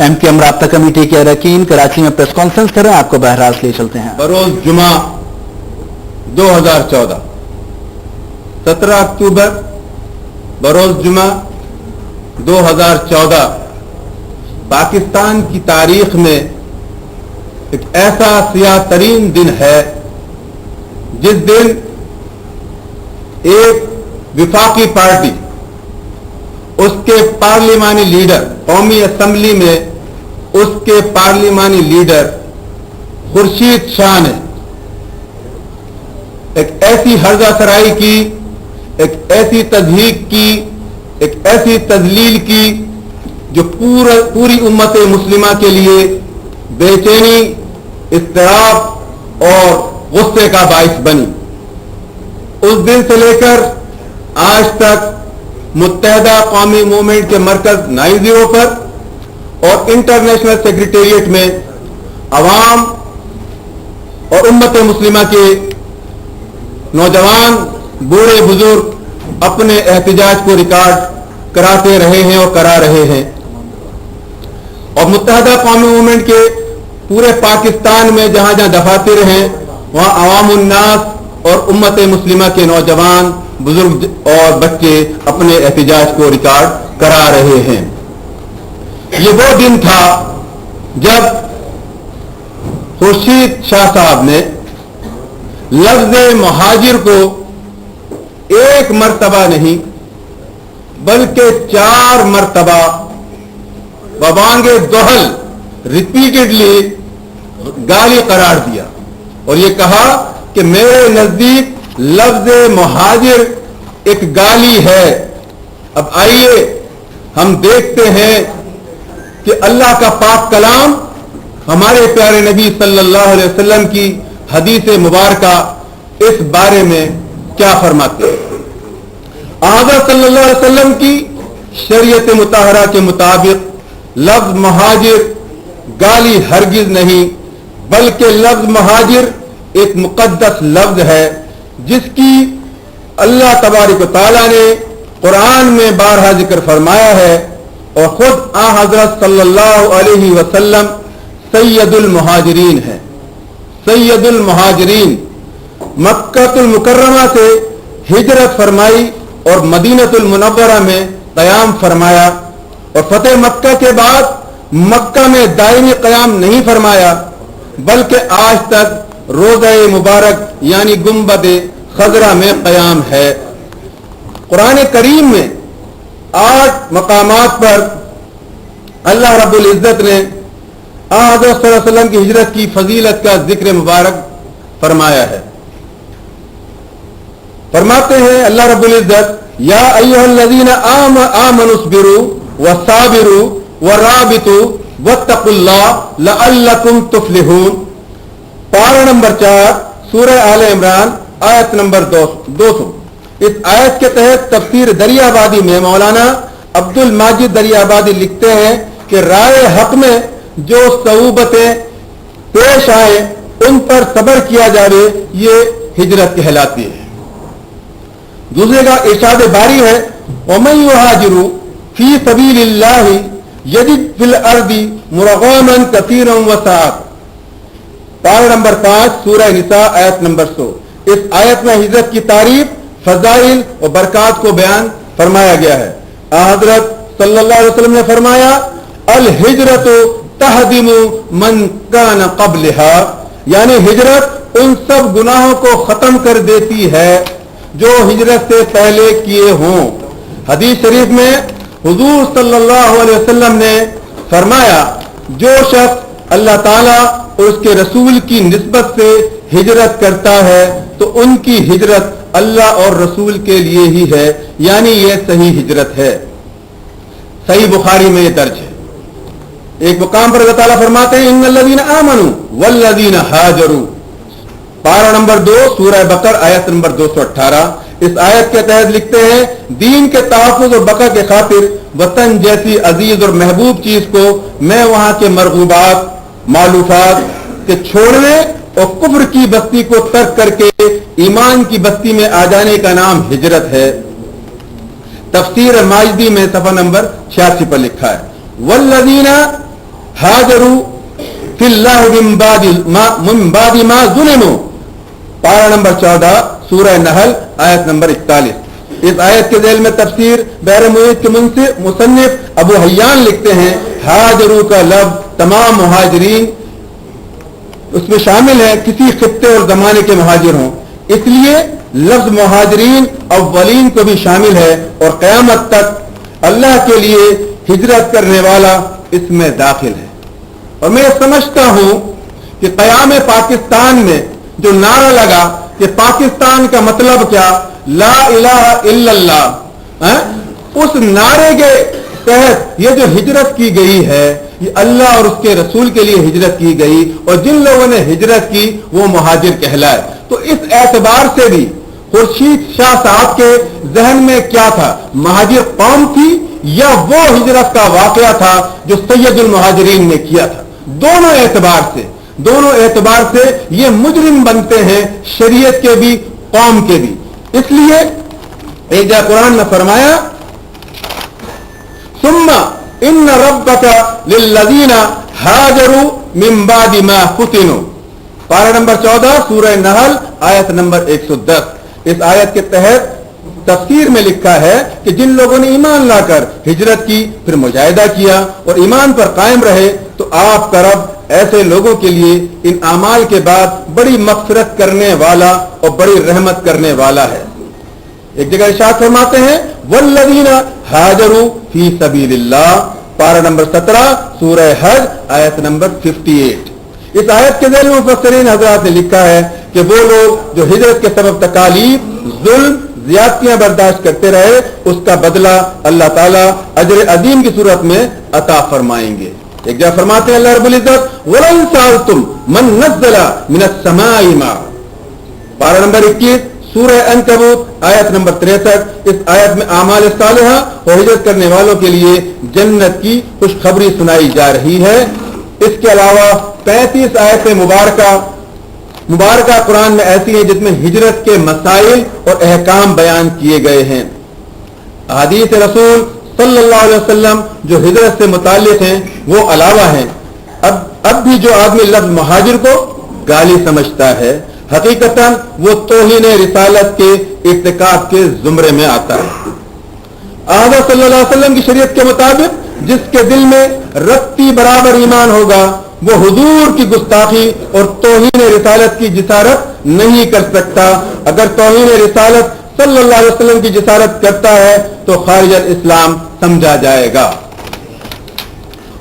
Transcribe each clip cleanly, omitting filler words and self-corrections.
MKM رابطہ committee کے اراکین کراچی میں پریس کانفرنس کر رہے ہیں، آپ کو بہرحال لے چلتے ہیں۔ بروز جمعہ 2014 17 اکتوبر بروز جمعہ 2014 پاکستان کی تاریخ میں ایک ایسا سیاہ ترین دن ہے جس دن ایک وفاقی پارٹی، اس کے پارلیمانی لیڈر، قومی اسمبلی میں اس کے پارلیمانی لیڈر خورشید شاہ نے ایک ایسی ہرزہ سرائی کی، ایک ایسی تضحیک کی، ایک ایسی تذلیل کی جو پوری امت مسلمہ کے لیے بے چینی، اضطراب اور غصے کا باعث بنی۔ اس دن سے لے کر آج تک متحدہ قومی موومنٹ کے مرکز 90 پر اور انٹرنیشنل سیکریٹریٹ میں عوام اور امت مسلمہ کے نوجوان، بوڑھے، بزرگ اپنے احتجاج کو ریکارڈ کراتے رہے ہیں اور کرا رہے ہیں، اور متحدہ قومی موومنٹ کے پورے پاکستان میں جہاں جہاں دفاتر ہیں وہاں عوام الناس اور امت مسلمہ کے نوجوان، بزرگ اور بچے اپنے احتجاج کو ریکارڈ کرا رہے ہیں۔ یہ وہ دن تھا جب خورشید شاہ صاحب نے لفظ مہاجر کو ایک مرتبہ نہیں بلکہ 4 مرتبہ ببانگ دوہل ریپیٹڈلی گالی قرار دیا اور یہ کہا کہ میرے نزدیک لفظ مہاجر ایک گالی ہے۔ اب آئیے ہم دیکھتے ہیں کہ اللہ کا پاک کلام ہمارے پیارے نبی صلی اللہ علیہ وسلم کی حدیث مبارکہ اس بارے میں کیا فرماتے ہیں۔ حضرت صلی اللہ علیہ وسلم کی شریعت مطہرہ کے مطابق لفظ مہاجر گالی ہرگز نہیں، بلکہ لفظ مہاجر ایک مقدس لفظ ہے جس کی اللہ تبارک و تعالیٰ نے قرآن میں بارہا ذکر فرمایا ہے، اور خود حضرت صلی اللہ علیہ وسلم سید المہاجرین ہے۔ سید المہاجرین، مکہ المکرمہ سے ہجرت فرمائی اور مدینہ المنورہ میں قیام فرمایا، اور فتح مکہ کے بعد مکہ میں دائمی قیام نہیں فرمایا بلکہ آج تک روضہ مبارک یعنی گنبد خضرا میں قیام ہے۔ قرآن کریم میں 8 مقامات پر اللہ رب العزت نے حضرت صلی اللہ علیہ وسلم کی ہجرت کی فضیلت کا ذکر مبارک فرمایا ہے۔ فرماتے ہیں اللہ رب العزت، یا ایھا الذین آمنوا اصبروا وصابروا ورابطوا واتقوا اللہ لعلکم تفلحون۔ پارہ نمبر 4 سورہ آل عمران آیت نمبر 200۔ اس آیت کے تحت تفسیر دریا آبادی میں مولانا عبد الماجد دریا آبادی لکھتے ہیں کہ رائے حق میں جو صعوبتیں پیش آئیں ان پر صبر کیا جاوے، یہ ہجرت کہلاتی ہے۔ دوسرے کا ارشاد باری ہے، وَمَن يُهَاجِرُ فِي سَبِيلِ اللَّهِ يَجِدْ فِي الْأَرْضِ مُرَغَامًا كَثِيرًا وَسَعَةً۔ پارہ نمبر 5 سورہ نساء آیت نمبر 100۔ اس آیت میں ہجرت کی تعریف، فضائل اور برکات کو بیان فرمایا گیا ہے۔ حضرت صلی اللہ علیہ وسلم نے فرمایا، الہجرت تہدم من کان قبلہا، یعنی ہجرت ان سب گناہوں کو ختم کر دیتی ہے جو ہجرت سے پہلے کیے ہوں۔ حدیث شریف میں حضور صلی اللہ علیہ وسلم نے فرمایا، جو شخص اللہ تعالیٰ اور اس کے رسول کی نسبت سے ہجرت کرتا ہے تو ان کی ہجرت اللہ اور رسول کے لیے ہی ہے، یعنی یہ صحیح ہجرت ہے۔ صحیح بخاری میں یہ درج ہے۔ ایک مقام پر اللہ تعالیٰ فرماتے ہیں، ان الذین آمنوا والذین ہاجروا، پارہ نمبر 2 سورہ بقرہ آیت نمبر 218۔ اس آیت کے تحت لکھتے ہیں، دین کے تحفظ اور بقا کے خاطر وطن جیسی عزیز اور محبوب چیز کو میں وہاں کے مرغوبات، مالوفات کے چھوڑنے اور کفر کی بستی کو ترک کر کے ایمان کی بستی میں آ جانے کا نام ہجرت ہے۔ تفسیر ماجدی میں صفحہ نمبر 86 پر لکھا ہے، والذین हाजरू फिल्लाह मिन बादि मा ज़ुलिमू, पारा नंबर 14 सूरह नहल आयत नंबर 41। इस आयत के ज़ैल में तफसीर बहर मुईद के मुसन्निफ अबू हय्यान लिखते हैं, हाजरू का लफ्ज़ तमाम मुहाजिरीन उसमें शामिल है, किसी खित्ते और जमाने के मुहाजिर हों, इसलिए लफ्ज़ मुहाजिरीन अव्वलीन को भी शामिल है और क़यामत तक अल्लाह के लिए हिजरत करने वाला इसमें दाखिल है। और मैं समझता हूं कि क़याम पाकिस्तान में जो नारा लगा कि पाकिस्तान का मतलब क्या, ला इलाहा इल्लल्लाह, उस नारे के तहत ये जो हिजरत की गई है, ये अल्लाह और उसके रसूल के लिए हिजरत की गई, और जिन लोगों ने हिजरत की वो मुहाजिर कहलाए। तो इस एतबार से भी खुर्शीद शाह साहब के जहन में क्या था, मुहाजिर कौम थी या वो हिजरत का वाकया था जो सैयदुल मुहाजिरीन ने किया था। दोनों एतबार से ये मुजरिम बनते हैं, शरीयत के भी कौम के भी। इसलिए एक जगह कुरान में फरमाया, सुम्मा इन्न रब्बका लिल्लज़ीना हाजरू मिन बादि मा फुतिनु, पारा नंबर 14 सूरह नहल आयत नंबर 110। इस आयत के तहत तफसीर में लिखा है कि जिन लोगों ने ईमान लाकर हिजरत की, फिर मुजाहिदा किया और ईमान पर कायम रहे, तो आपका रब ऐसे लोगों के लिए इन आमाल के बाद बड़ी मग़फ़िरत करने वाला और बड़ी रहमत करने वाला है। एक जगह इरशाद फरमाते हैं, वल्लज़ीना हाजरू फी सबीलिल्लाह, पारा नंबर 17 सूरह हज आयत नंबर 58। इस आयत के ज़ैल में मुफस्सिरीन हज़रात ने लिखा है कि वो लोग जो हिजरत के सबब तकालीफ, जुल्म, ज़ियादतियां बर्दाश्त करते रहे, उसका बदला अल्लाह ताला अजर अजीम की सूरत में अता फरमाएंगे। एक जगह फरमाते हैं अल्लाह रब्बुल इज़्ज़त, वलन सअलतुम मन नज़्ज़ला मिनस समाई मा, पारा नंबर 21 सूरह अनकबूत आयत नंबर 63। इस आयत में आमाल सालिहा और हिजरत करने वालों के लिए जन्नत की खुशखबरी सुनाई जा रही है। इसके अलावा 35 आयतें मुबारका कुरान में ऐसी हैं जिसमें हिजरत के मसाइल और अहकाम बयान किए गए हैं। हदीस रसूल सल्लल्लाहु अलैहि वसल्लम जो हिजरत से मुताल्लिक हैं वो अलावा हैं। अब भी जो आदमी लफ्ज़ मुहाजिर को गाली समझता है, हकीकतन वो तौहीन रिसालत के इर्तिकाब के जुमरे में आता है। आका सल्लल्लाहु अलैहि वसल्लम की शरीयत के मुताबिक जिसके दिल में रत्ती बराबर ईमान होगा, वो हुजूर की गुस्ताखी और तौहीन रिसालत की जिसारत नहीं कर सकता। अगर तौहीन रिसालत सल्लल्लाहु अलैहि वसल्लम की जिसारत करता है तो खारिज अल इस्लाम समझा जाएगा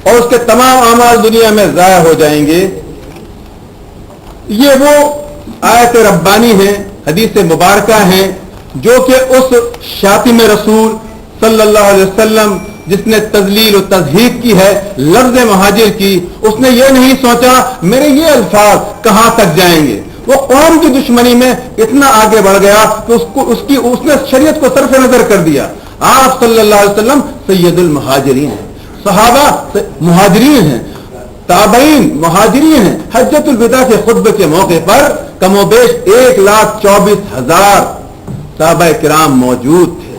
और उसके तमाम आमाल दुनिया में ज़ाया हो जाएंगे। ये वो आयत रब्बानी है, हदीस मुबारका हैं, जो कि उस शातिम रसूल सल्लल्लाहु अलैहि वसल्लम जिसने तजलील और तज़हीक की है लफ्ज़ मुहाजिर की, उसने ये नहीं सोचा मेरे ये अल्फाज कहां तक जाएंगे। वो कौम की दुश्मनी में इतना आगे बढ़ गया कि उसने शरीयत को सरफ नजर कर दिया। आप सल्लल्लाहु अलैहि वसल्लम सैयदुल मुहाजिरीन हैं, सहाबा मुहाजिरीन हैं, ताबईन मुहाजिरीन हैं। हज्जतुल विदा के खुतबे के मौके पर कमोबेश 1,24,000 सहाबा किराम मौजूद थे।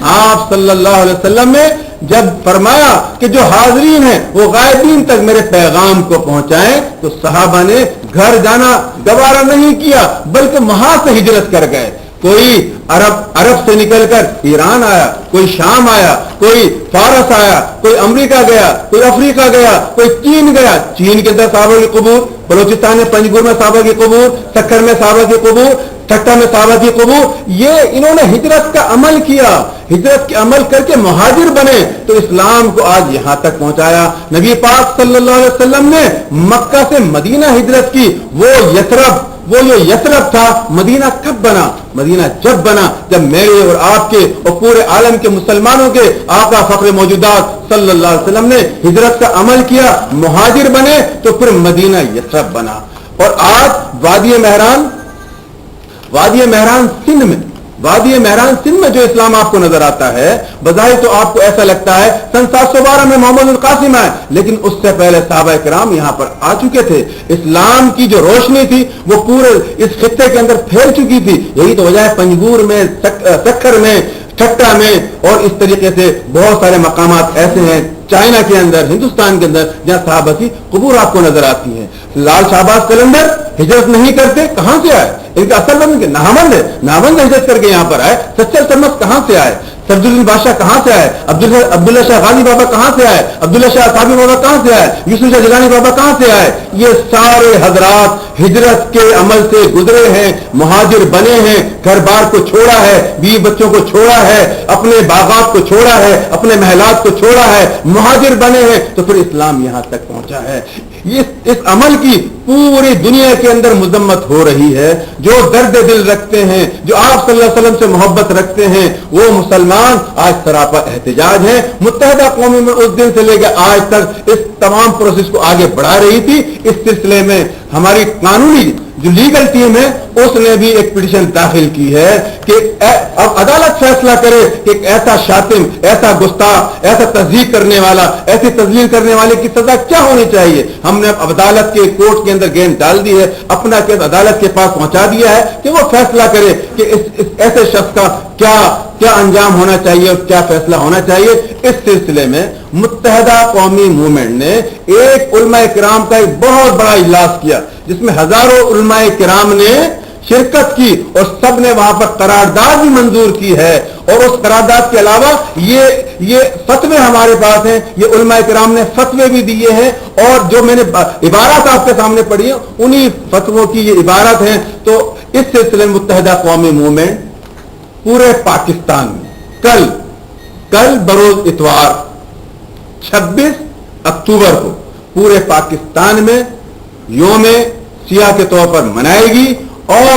आप सल्लल्लाहु अलैहि वसल्लम ने जब फरमाया कि जो हाजरीन हैं वो गायबीन तक मेरे पैगाम को पहुंचाएं, तो सहाबा ने घर जाना गवारा नहीं किया, बल्कि वहां से हिजरत कर गए। कोई अरब से निकलकर ईरान आया, कोई शाम आया, कोई फारस आया, कोई अमेरिका गया, कोई अफ्रीका गया, कोई चीन गया। चीन के अंदर साहबा की कबूर, बलोचिस्तान में पंजगुर में साहबा की कबूर, सक्कर में साहबा की कबूर, ठट्टा में साहबा की कबूर। ये इन्होंने हिजरत का अमल किया, हिजरत के अमल करके मुहाजिर बने तो इस्लाम को आज यहां तक पहुंचाया। नबी पाक सल्लल्लाहु अलैहि वसल्लम ने मक्का से मदीना हिजरत की। वो जो यथरब था, मदीना कब बना? मदीना जब बना जब मेरे और आपके और पूरे आलम के मुसलमानों के आका फख्र मौजूदात सल्लल्लाहु अलैहि वसल्लम ने हिजरत का अमल किया, मुहाजिर बने, तो फिर मदीना यथरब बना। और आज वादी मेहरान सिंध में जो इस्लाम आपको नजर आता है, बजाय तो आपको ऐसा लगता है सन 712 में मोहम्मद कासिम आए, लेकिन उससे पहले सहाबा किराम यहां पर आ चुके थे। इस्लाम की जो रोशनी थी वो पूरे इस खित्ते के अंदर फैल चुकी थी। यही तो वजह है पंजगूर में, सक्कर में, ठट्टा में और इस तरीके से बहुत सारे मकामात ऐसे हैं चाइना के अंदर, हिंदुस्तान के अंदर, जहां सहाबा की कब्र आपको नजर आती है। लाल शाहबाज कलंदर हिजरत नहीं करते, कहां से आए? इनका असल वतन नाहमंद है, नाहमंद हिजरत करके यहां पर आए। सच्चर तमस कहां से आए? सफदुद्दीन बादशाह कहां से आए? अब्दुल्ला शाह गाजी बाबा कहां से आए? अब्दुल्ला शाह साबी बाबा कहां से आए? यूसुफ शाह जिलानी बाबा कहां से आए? ये सारे हजरात हिजरत के अमल से गुजरे हैं, मुहाजिर बने हैं, घर बार को छोड़ा है, बीवी बच्चों को छोड़ा है, अपने बागात को छोड़ा है, अपने महलात को छोड़ा है, मुहाजिर बने हैं, तो फिर इस्लाम यहां तक पहुंचा है। इस अमल की पूरी दुनिया के अंदर मुजम्मत हो रही है। जो दर्द दिल रखते हैं, जो आप सल्लल्लाहु अलैहि वसल्लम से मोहब्बत रखते हैं, वो मुसलमान आज सरापा एहतिजाज है। मुत्तहिदा कौमें में उस दिन से लेकर आज तक इस तमाम प्रोसेस को आगे बढ़ा रही थी। इस सिलसिले में हमारी कानूनी जो लीगल टीम है उसने भी एक पिटीशन दाखिल की है कि अब अदालत फैसला करे कि एक ऐसा शातिम, ऐसा गुस्ताख, ऐसा तस्दीक करने वाला, ऐसी तजलील करने वाले की सजा क्या होनी चाहिए। हमने अब अदालत के कोर्ट के अंदर गेंद डाल दी है, अपना केस अदालत के पास पहुंचा दिया है कि वो फैसला करे कि इस ऐसे शख्स का क्या अंजाम होना चाहिए और क्या फैसला होना चाहिए। इस सिलसिले में मुत्तहिदा कौमी मूवमेंट ने एक उलमाए किराम का एक बहुत बड़ा इजलास किया, जिसमें हजारों उलमाए किराम ने शिरकत की और सब ने वहां पर करारदाद भी मंजूर की है। और उस करारदाद के अलावा ये फतवे हमारे पास हैं, ये उलमाए किराम ने फतवे भी दिए हैं, और जो मैंने इबारत आपके सामने पढ़ी है उन्हीं फतवों की ये इबारत है। तो इस सिलसिले में मुत्तहिदा कौमी मूवमेंट पूरे पाकिस्तान में कल बरोज इतवार 26 अक्टूबर को पूरे पाकिस्तान में योम सियाह के तौर पर मनाएगी और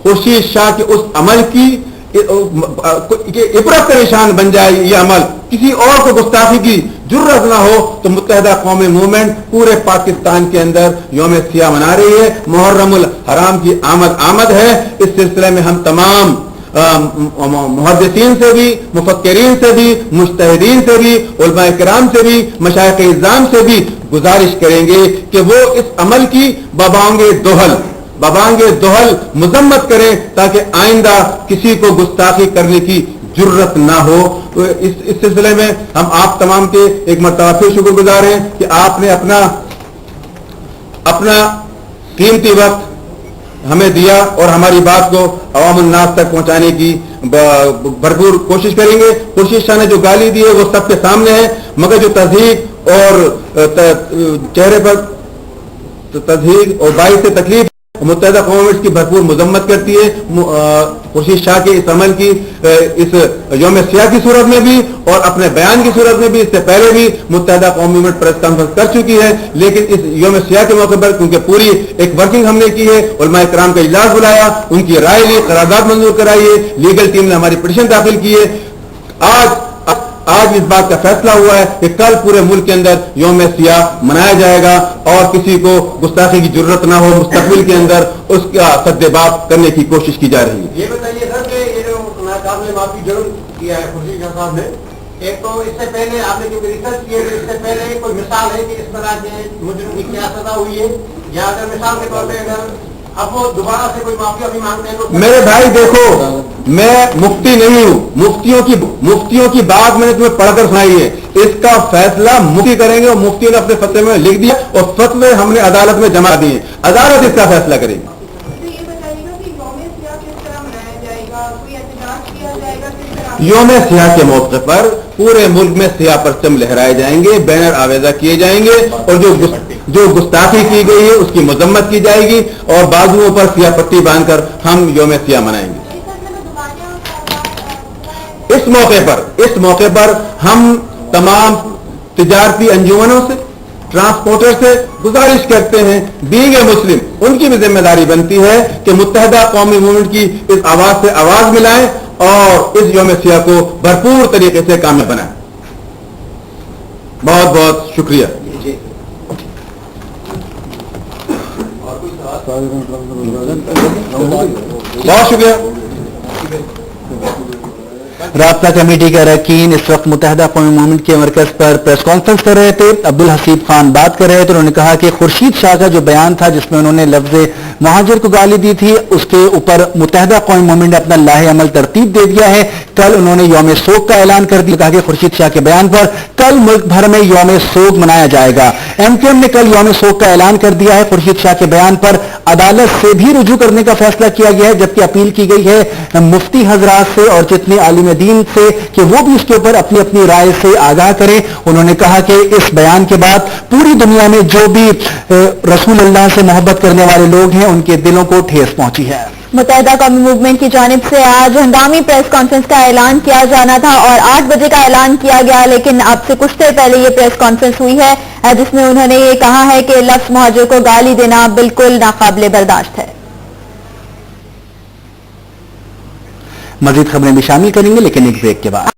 खुर्शीद शाह के उस अमल की इबरत का निशान बन जाए। ये अमल किसी और को गुस्ताखी की जुर्रत ना हो, तो मुत्तहिदा कौमी मूवमेंट पूरे पाकिस्तान के अंदर योम सियाह मना रही है। मुहर्रमुल हराम की आमद है। इस सिलसिले में हम तमाम मुहद्दिसीन से भी, मुफक्किरीन से भी, मुज्तहिदीन से भी, उलमाए किराम से भी, मशाइख इज़ाम से भी गुजारिश करेंगे कि वो इस अमल की बबांगे दोहल मुजम्मत करें, ताकि आइंदा किसी को गुस्ताखी करने की जुर्रत ना हो। इस सिलसिले में हम आप तमाम के एक मर्तबा फिर शुक्रगुजार हैं कि आपने अपना कीमती वक्त हमें दिया और हमारी बात को अवामुन नास तक पहुंचाने की भरपूर कोशिश करेंगे। खुर्शीद शाह ने जो गाली दी है वो सबके सामने है, मगर जो तज़हीक और चेहरे पर तज़हीक और बाइस से तकलीफ मुत्तहिदा कौम इसकी भरपूर मजम्मत करती है। खुर्शीद शाह के इस अमल की इस यौम सियाह की सूरत में भी और अपने बयान की सूरत में भी इससे पहले भी मुत्तहिदा कौम मूवमेंट प्रेस कॉन्फ्रेंस कर चुकी है। लेकिन इस यौम सियाह के मौके पर क्योंकि पूरी एक वर्किंग हमने की है, उलमाए किराम का इजलास बुलाया, उनकी राय ली, करारदाद मंजूर कराई है, लीगल टीम ने हमारी पिटीशन दाखिल की है। आज इस बात का फैसला हुआ है कि कल पूरे मुल्क के अंदर यौम सियाह मनाया जाएगा और किसी को गुस्ताखी की जरूरत ना हो, मुस्तकबिल के अंदर उसका सद्देबाब करने की कोशिश की जा रही है। ये बताइए सर कि ये जो नाकाबिल माफी जरूर किया है खुर्शीद शाह साहब ने, एक तो इससे पहले आपने जो रिसर्च किए थे इससे पहले कोई मिसाल है कि इस तरह के मुजरिम की क्या सजा हुई है, या अगर मिसाल के तौर पर अगर अब वो दोबारा से कोई माफी अभी मांगते हैं तो? मेरे भाई देखो, मैं मुफ्ती नहीं हूं, मुफ्तियों की बात मैंने तुम्हें पढ़कर सुनाई है। इसका फैसला मुफ्ती करेंगे और मुफ्ती ने अपने फतवे में लिख दिया और फतवे हमने अदालत में जमा दिए, अदालत इसका फैसला करेगी। यौम सियाह के मौके पर पूरे मुल्क में सियाह परचम लहराए जाएंगे, बैनर आवेजा किए जाएंगे और जो गुस्ताखी की गई है उसकी मजम्मत की जाएगी और बाजुओं पर सियाह पट्टी बांधकर हम यौम सियाह मनाएंगे। इस मौके पर हम तमाम तिजारती अंजुमनों से, ट्रांसपोर्टर से गुजारिश करते हैं, बीइंग ए मुस्लिम उनकी भी जिम्मेदारी बनती है कि मुत्तहिदा कौमी मूवमेंट की इस आवाज से आवाज मिलाएं और इस यौम सियाह को भरपूर तरीके से कामयाब बनाएं। बहुत बहुत शुक्रिया। बहुत शुक्रिया। राब्ता कमेटी के अरकान इस वक्त मुत्तहिदा कौमी मूवमेंट के मरकज पर प्रेस कॉन्फ्रेंस कर रहे थे। अब्दुल हसीब खान बात कर रहे थे। उन्होंने कहा कि खुर्शीद शाह का जो बयान था जिसमें उन्होंने लफ्ज महाजिर को गाली दी थी, उसके ऊपर मुत्तहिदा कौम मोमेंट ने अपना लाहे अमल तरतीब दे दिया है। कल उन्होंने यौम सोग का ऐलान कर दिया, कहा कि खुर्शीद शाह के बयान पर कल मुल्क भर में यौम सोग मनाया जाएगा। एमकेएम ने कल यौम सोग का ऐलान कर दिया है। खुर्शीद शाह के बयान पर अदालत से भी रुजू करने का फैसला किया गया है, जबकि अपील की गई है मुफ्ती हजरात से और जितने आलिम दीन से कि वो भी इसके ऊपर अपनी अपनी राय से आगाह करें। उन्होंने कहा कि इस बयान के बाद पूरी दुनिया में जो भी रसूल अल्लाह से मोहब्बत करने वाले लोग हैं उनके दिलों को ठेस पहुंची है। मुत्तहिदा कौमी मूवमेंट की जानिब से आज हंगामी प्रेस कॉन्फ्रेंस का ऐलान किया जाना था और 8 बजे का ऐलान किया गया, लेकिन अब से कुछ देर पहले ये प्रेस कॉन्फ्रेंस हुई है जिसमें उन्होंने ये कहा है कि लफ्ज़ मुहाजिर को गाली देना बिल्कुल नाकाबिले बर्दाश्त है। मजीद खबरें भी शामिल करेंगे, लेकिन एक ब्रेक के बाद।